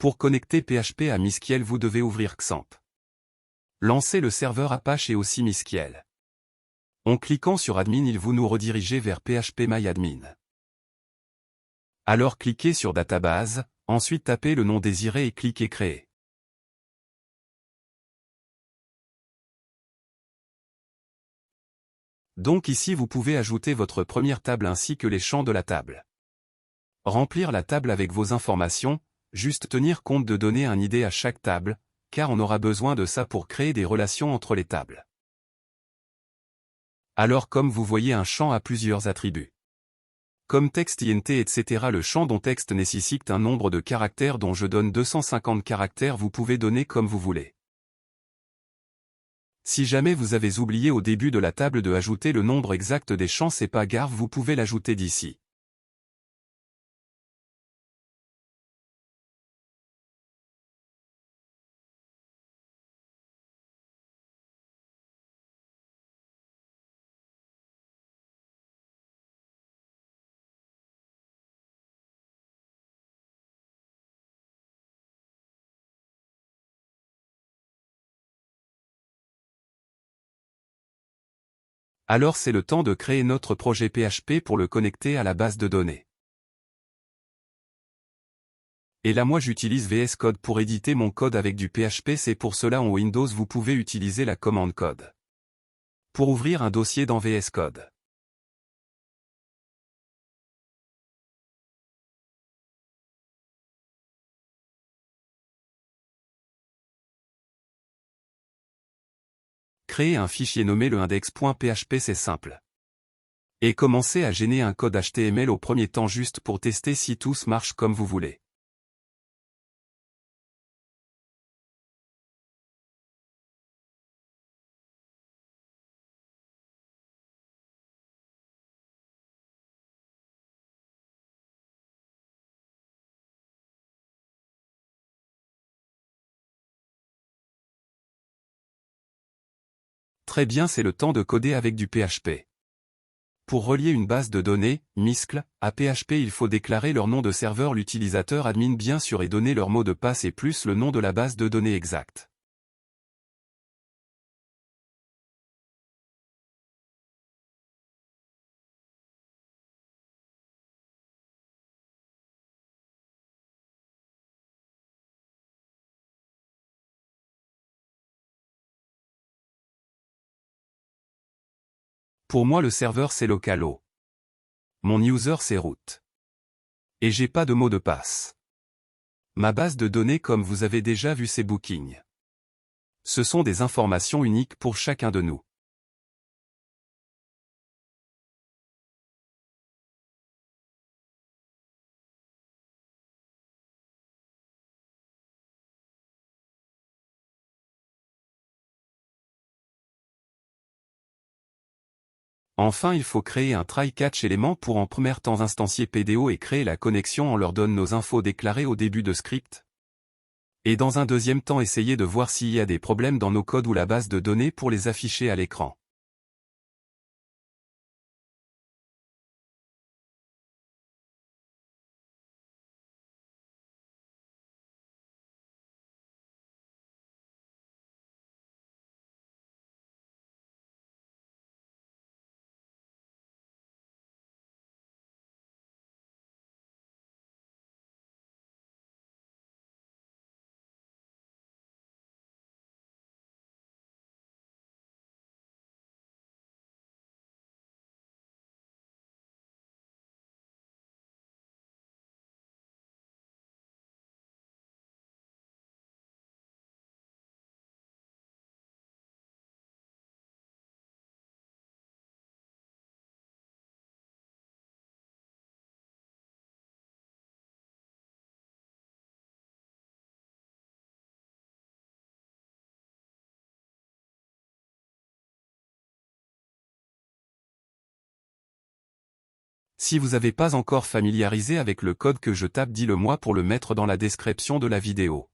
Pour connecter PHP à MySQL, vous devez ouvrir XAMPP. Lancez le serveur Apache et aussi MySQL. En cliquant sur Admin, il vous nous rediriger vers phpMyAdmin. Alors cliquez sur Database, ensuite tapez le nom désiré et cliquez Créer. Donc ici vous pouvez ajouter votre première table ainsi que les champs de la table. Remplir la table avec vos informations, juste tenir compte de donner un ID à chaque table, car on aura besoin de ça pour créer des relations entre les tables. Alors comme vous voyez, un champ a plusieurs attributs. Comme texte, int, etc. Le champ dont texte nécessite un nombre de caractères dont je donne 250 caractères, vous pouvez donner comme vous voulez. Si jamais vous avez oublié au début de la table de ajouter le nombre exact des champs, c'est pas grave, vous pouvez l'ajouter d'ici. Alors c'est le temps de créer notre projet PHP pour le connecter à la base de données. Et là moi j'utilise VS Code pour éditer mon code avec du PHP, c'est pour cela en Windows vous pouvez utiliser la commande code. Pour ouvrir un dossier dans VS Code. Créer un fichier nommé le index.php, c'est simple. Et commencez à générer un code HTML au premier temps juste pour tester si tout marche comme vous voulez. Très bien, c'est le temps de coder avec du PHP. Pour relier une base de données, MySQL, à PHP, il faut déclarer leur nom de serveur, l'utilisateur admin bien sûr, et donner leur mot de passe et plus le nom de la base de données exacte. Pour moi le serveur c'est localo. Mon user c'est root. Et j'ai pas de mot de passe. Ma base de données, comme vous avez déjà vu, c'est booking. Ce sont des informations uniques pour chacun de nous. Enfin, il faut créer un try-catch élément pour en premier temps instancier PDO et créer la connexion. On leur donne nos infos déclarées au début de script. Et dans un deuxième temps, essayer de voir s'il y a des problèmes dans nos codes ou la base de données pour les afficher à l'écran. Si vous n'avez pas encore familiarisé avec le code que je tape, dis-le moi pour le mettre dans la description de la vidéo.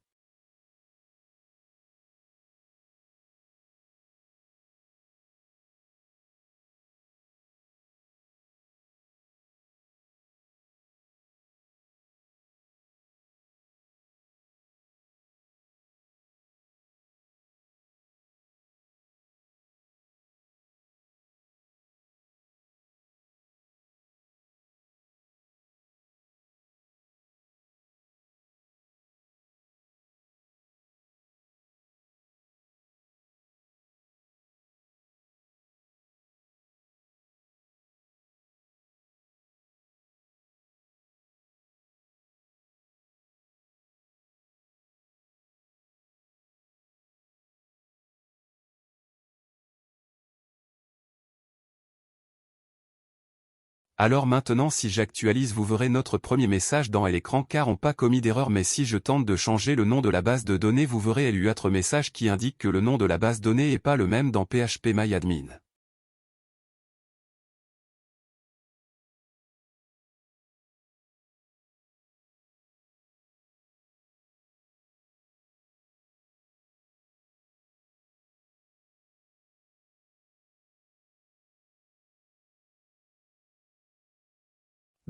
Alors maintenant si j'actualise vous verrez notre premier message dans l'écran car on pas commis d'erreur mais si je tente de changer le nom de la base de données vous verrez l'autre message qui indique que le nom de la base donnée est pas le même dans PHP-MyAdmin.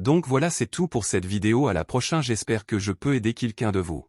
Donc voilà c'est tout pour cette vidéo à la prochaine j'espère que je peux aider quelqu'un de vous.